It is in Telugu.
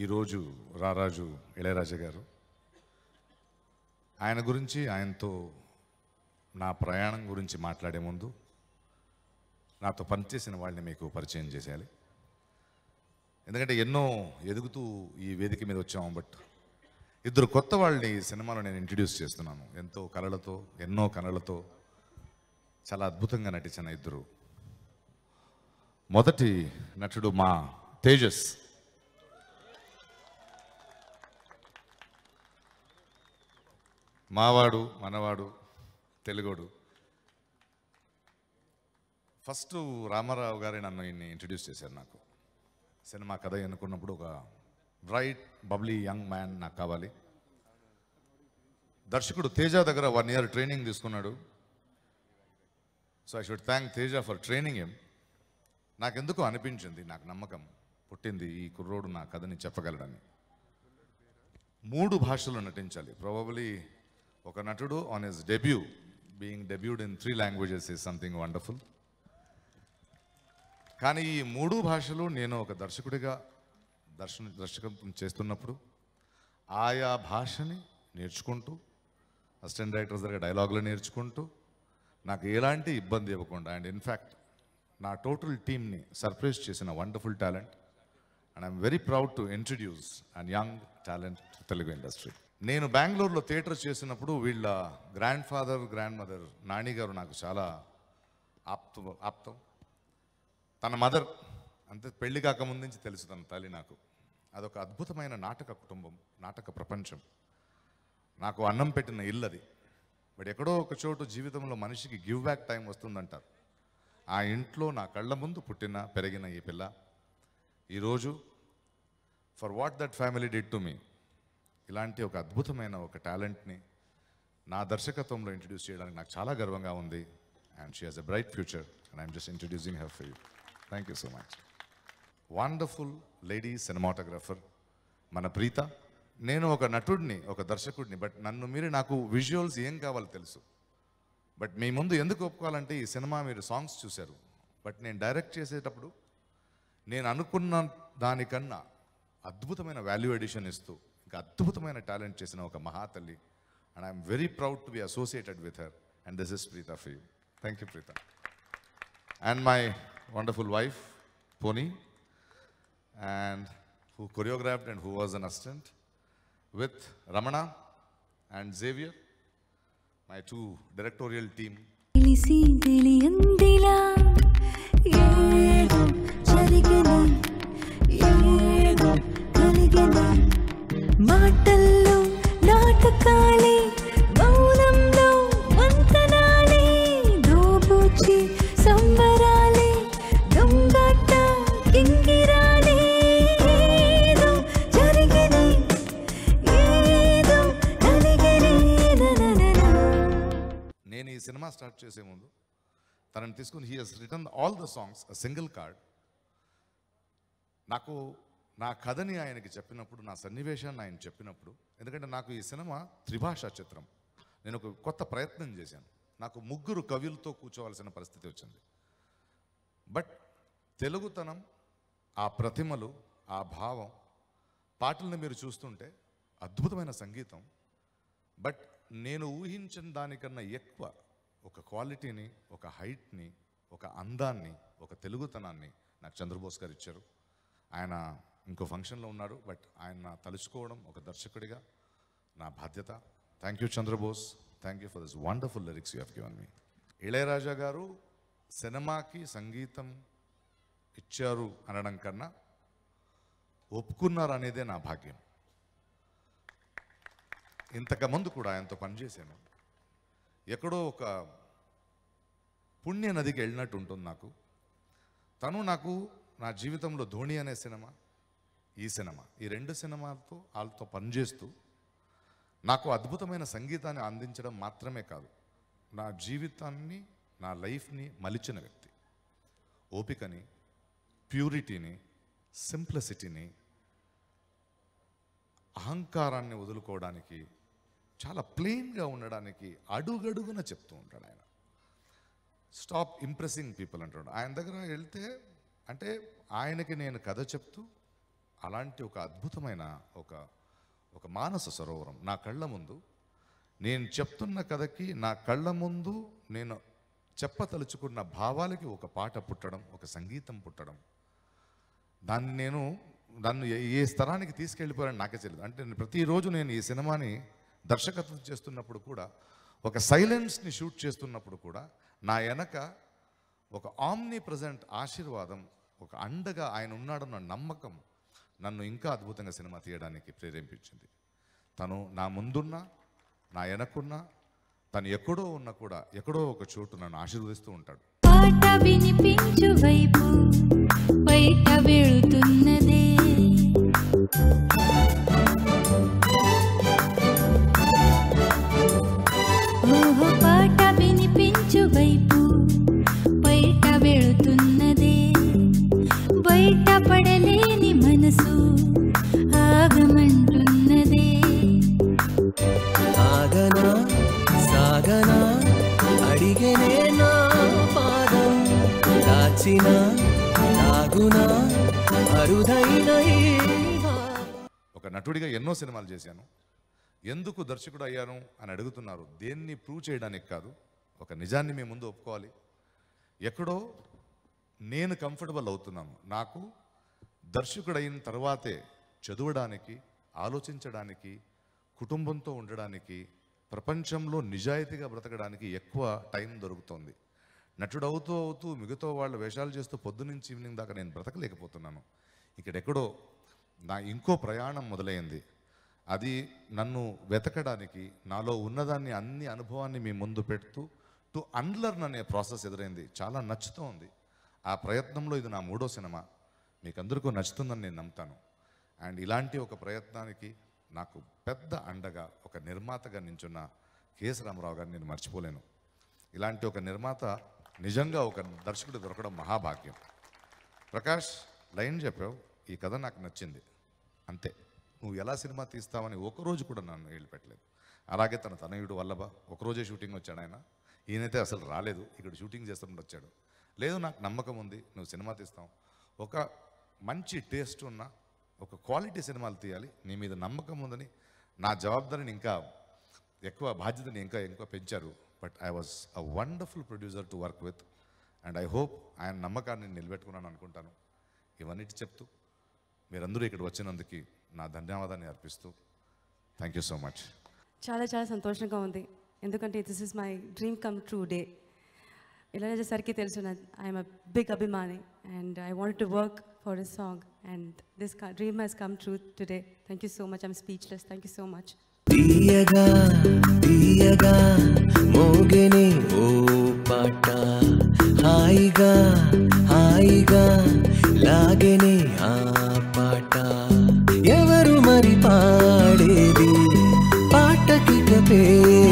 ఈరోజు రారాజు ఇళయరాజా గారు, ఆయన గురించి ఆయనతో నా ప్రయాణం గురించి మాట్లాడే ముందు నాతో పనిచేసిన వాళ్ళని మీకు పరిచయం చేసేయాలి. ఎందుకంటే ఎన్నో ఎదుగుతూ ఈ వేదిక మీద వచ్చాము. బట్ ఇద్దరు కొత్త వాళ్ళని ఈ సినిమాలో నేను ఇంట్రడ్యూస్ చేస్తున్నాను. ఎన్నో కళలతో చాలా అద్భుతంగా నటించిన ఇద్దరు. మొదటి నటుడు మా తేజస్. మావాడు, మనవాడు, తెలుగోడు. ఫస్ట్ రామారావు గారే నన్ను ఇన్ని ఇంట్రడ్యూస్ చేశారు. నాకు సినిమా కథ ఎన్నుకున్నప్పుడు ఒక బ్రైట్ బబ్లీ యంగ్ మ్యాన్ నాకు కావాలి. దర్శకుడు తేజ దగ్గర 1 year ట్రైనింగ్ తీసుకున్నాడు. So I should thank Teja for training him. నాకెందుకు అనిపించింది, నాకు నమ్మకం పుట్టింది ఈ కుర్రోడు నా కథని చెప్పగలడని. 3 భాషల్లో నటించాలి. ప్రాబబ్లీ ఒక నటుడు on his debut, being debuted in 3 languages is something wonderful. కానీ ఈ 3 భాషలు నేను ఒక దర్శకుడిగా దర్శకత్వం చేస్తున్నప్పుడు ఆయా భాషని నేర్చుకుంటూ, అసిస్టెంట్ డైరెక్టర్స్ దగ్గర డైలాగులు నేర్చుకుంటూ, నాకు ఎలాంటి ఇబ్బంది ఇవ్వకుండా, అండ్ ఇన్ఫ్యాక్ట్ నా టోటల్ టీమ్ని సర్ప్రైజ్ చేసిన wonderful talent. And I'm very proud to introduce and young talent Telugu industry. నేను బెంగళూరులో థియేటర్ చేసినప్పుడు వీళ్ళ grand father, grand mother Nani గారు నాకు చాలా ఆప్తం. తన మదర్ అంతే, పెళ్లి కాకముందు నుంచి తెలుసు తన తల్లి నాకు. అదొక అద్భుతమైన నాటక కుటుంబం, నాటక ప్రపంచం. నాకు అన్నం పెట్టిన ఇల్లు అది. బట్ ఎక్కడో ఒక చోటు జీవితంలో మనిషికి గివ్ బ్యాక్ టైం వస్తుందంటారు. ఆ ఇంట్లో నా కళ్ళ ముందు పుట్టిన పెరిగిన ఈ పిల్ల ఈరోజు for what that family did to me, ఇలాంటి ఒక అద్భుతమైన ఒక టాలెంట్ని నా దర్శకత్వంలో ఇంట్రడ్యూస్ చేయడానికి నాకు చాలా గర్వంగా ఉంది. And she has a bright future and I'm just introducing her for you. Thank you so much. Wonderful lady cinematographer మన ప్రీత. నేను ఒక నటుడిని, ఒక దర్శకుడిని, బట్ నన్ను మీరు నాకు విజువల్స్ ఏం కావాలో తెలుసు. బట్ మీ ముందు ఎందుకు ఒప్పుకోవాలంటే ఈ సినిమా మీరు సాంగ్స్ చూశారు. బట్ నేను డైరెక్ట్ చేసేటప్పుడు నేను అనుకున్న దానికన్నా అద్భుతమైన వాల్యూ ఎడిషన్ ఇస్తూ ఇంకా అద్భుతమైన టాలెంట్ చేసిన ఒక మహాతల్లి. And I'm very proud to be associated with her. And this is Preetha for you. Thank you Preetha. And my wonderful wife Poni, and who choreographed and who was an assistant, with Ramana and Xavier, my 2 directorial team. మాటల్లో నాటకాలే, మౌనంలో వంతనాలే, దోబూచి సంబరాలే, దొంగట కింగిరాలే, ఏదో జరిగిని, ఏదో కలిగిని. నేను ఈ సినిమా స్టార్ట్ చేసే ముందు తనని తీసుకుని he has written all the songs a single card. నాకు నా కథని ఆయనకి చెప్పినప్పుడు, నా సన్నివేశాన్ని ఆయన చెప్పినప్పుడు, ఎందుకంటే నాకు ఈ సినిమా త్రిభాషా చిత్రం. నేను ఒక కొత్త ప్రయత్నం చేశాను. నాకు 3 కవులతో కూర్చోవలసిన పరిస్థితి వచ్చింది. బట్ తెలుగుతనం, ఆ ప్రతిమలు, ఆ భావం, పాటలను మీరు చూస్తుంటే అద్భుతమైన సంగీతం. బట్ నేను ఊహించిన దానికన్నా ఎక్కువ ఒక క్వాలిటీని, ఒక హైట్ని, ఒక అందాన్ని, ఒక తెలుగుతనాన్ని నాకు చంద్రబోస్ గారు ఇచ్చారు. ఆయన ఇంకో ఫంక్షన్లో ఉన్నారు. బట్ ఆయన తలుచుకోవడం ఒక దర్శకుడిగా నా బాధ్యత. Thank you Chandrabose. Thank you for this wonderful lyrics you have given me. Ilaiyaraaja garu సినిమాకి సంగీతం ఇచ్చారు అనడం కన్నా ఒప్పుకున్నారు అనేదే నా భాగ్యం. ఇంతకుముందు కూడా ఆయనతో పనిచేశాను. ఎక్కడో ఒక పుణ్య నదికి వెళ్ళినట్టు ఉంటుంది నాకు. తను నాకు నా జీవితంలో ధోని అనే సినిమా, ఈ సినిమా, ఈ 2 సినిమాలతో వాళ్ళతో పనిచేస్తూ నాకు అద్భుతమైన సంగీతాన్ని అందించడం మాత్రమే కాదు, నా జీవితాన్ని, నా లైఫ్ని మలిచిన వ్యక్తి. ఓపికని, ప్యూరిటీని, సింప్లిసిటీని, అహంకారాన్ని వదులుకోవడానికి, చాలా ప్లెయిన్గా ఉండడానికి అడుగడుగున చెప్తూ ఉంటాడు ఆయన. స్టాప్ ఇంప్రెసింగ్ పీపుల్ అంటాడు. ఆయన దగ్గర వెళ్తే అంటే ఆయనకి నేను కథ చెప్తూ అలాంటి ఒక అద్భుతమైన ఒక మానస సరోవరం నా కళ్ళ ముందు, నేను చెప్తున్న కథకి నా కళ్ళ ముందు నేను చెప్పతలుచుకున్న భావాలకి ఒక పాట పుట్టడం, ఒక సంగీతం పుట్టడం, దాన్ని ఏ స్థలానికి తీసుకెళ్ళిపోయారని నాకే తెలియదు. అంటే ప్రతిరోజు నేను ఈ సినిమాని దర్శకత్వం చేస్తున్నప్పుడు కూడా, ఒక సైలెన్స్ని షూట్ చేస్తున్నప్పుడు కూడా నా వెనక ఒక ఆమ్ని ప్రజెంట్ ఆశీర్వాదం, ఒక అండగా ఆయన ఉన్నాడన్న నమ్మకం నన్ను ఇంకా అద్భుతంగా సినిమా తీయడానికి ప్రేరేపించింది. తను నా ముందున్నా నా వెనకున్నా, తను ఎక్కడో ఉన్నా కూడా ఎక్కడో ఒక చోటు నన్ను ఆశీర్వదిస్తూ ఉంటాడు. పాట వినిపించు వైపు బయట వెళుతున్నదే, ఓహో పాట వినిపించు వైపు బయట వెళుతున్నదే, బయట పడలేని మనసు ఆగమంటున్నదే. ఆగనా సాగనా అడిగనే నా పాదం, దాచిన దాగునా అరుదైన ఈ భావం. ఒక నటుడిగా ఎన్నో సినిమాలు చేశాను. ఎందుకు దర్శకుడు అయ్యాను అని అడుగుతున్నారు. దేన్ని ప్రూవ్ చేయడానికి కాదు, ఒక నిజాన్ని మీ ముందు ఒప్పుకోవాలి. ఎక్కడో నేను కంఫర్టబుల్ అవుతున్నాను. నాకు దర్శకుడు అయిన తర్వాతే చదవడానికి, ఆలోచించడానికి, కుటుంబంతో ఉండడానికి, ప్రపంచంలో నిజాయితీగా బ్రతకడానికి ఎక్కువ టైం దొరుకుతుంది. నటుడు అవుతూ మిగతా వాళ్ళ వేషాలు చేస్తూ పొద్దునుంచి ఈవినింగ్ దాకా నేను బ్రతకలేకపోతున్నాను. ఇక్కడెక్కడో నా ఇంకో ప్రయాణం మొదలైంది. అది నన్ను వెతకడానికి, నాలో ఉన్నదాన్ని అన్ని అనుభవాన్ని మీ ముందు పెడుతూ టు అన్లర్న్ అనే ప్రాసెస్ ఎదురైంది. చాలా నచ్చుతూ ఉంది. ఆ ప్రయత్నంలో ఇది నా 3వ సినిమా. మీకు అందరికీ నచ్చుతుందని నేను నమ్ముతాను. అండ్ ఇలాంటి ఒక ప్రయత్నానికి నాకు పెద్ద అండగా ఒక నిర్మాతగా నించున్న కెఎస్ రామారావు గారిని నేను మర్చిపోలేను. ఇలాంటి ఒక నిర్మాత నిజంగా ఒక దర్శకుడు దొరకడం మహాభాగ్యం. ప్రకాష్, లైన్ చెప్పావు, ఈ కథ నాకు నచ్చింది, అంతే. నువ్వు ఎలా సినిమా తీస్తావని ఒకరోజు కూడా నన్ను ఏళ్ళు పెట్టలేదు. అలాగే తన తనయుడు వల్లభ ఒకరోజే షూటింగ్ వచ్చాడు. ఈయనైతే అసలు రాలేదు, ఇక్కడ షూటింగ్ చేస్తున్నట్టు వచ్చాడు. లేదు, నాకు నమ్మకం ఉంది, నువ్వు సినిమా తీస్తావు, ఒక మంచి టేస్ట్ ఉన్న ఒక క్వాలిటీ సినిమాలు తీయాలి, నీ మీద నమ్మకం ఉందని నా జవాబుదారిని ఇంకా ఎక్కువ బాధ్యతని ఇంకా పెంచారు. But I was a wonderful producer to work with and I hope ఆయన నమ్మకాన్ని నిలబెట్టుకున్నాను అనుకుంటాను. ఇవన్నిటి చెప్తూ మీరందరూ ఇక్కడ వచ్చినందుకు నా ధన్యవాదాన్ని అర్పిస్తూ థ్యాంక్ యూ సో మచ్. చాలా చాలా సంతోషంగా ఉంది, ఎందుకంటే this is my dream come true day. Ilaiyaraaja సార్కి తెలుసు ఐఎమ్ అ బిగ్ అభిమాని and I wanted to work for this song and this dream has come true today. Thank you so much. I'm speechless. Thank you so much. తీయగా తీయగా మోగెనే ఓ పాట, హాయిగా హాయిగా లాగెనే ఆ పాట. ఎవరు మరి పాడేది పాటకి పేరు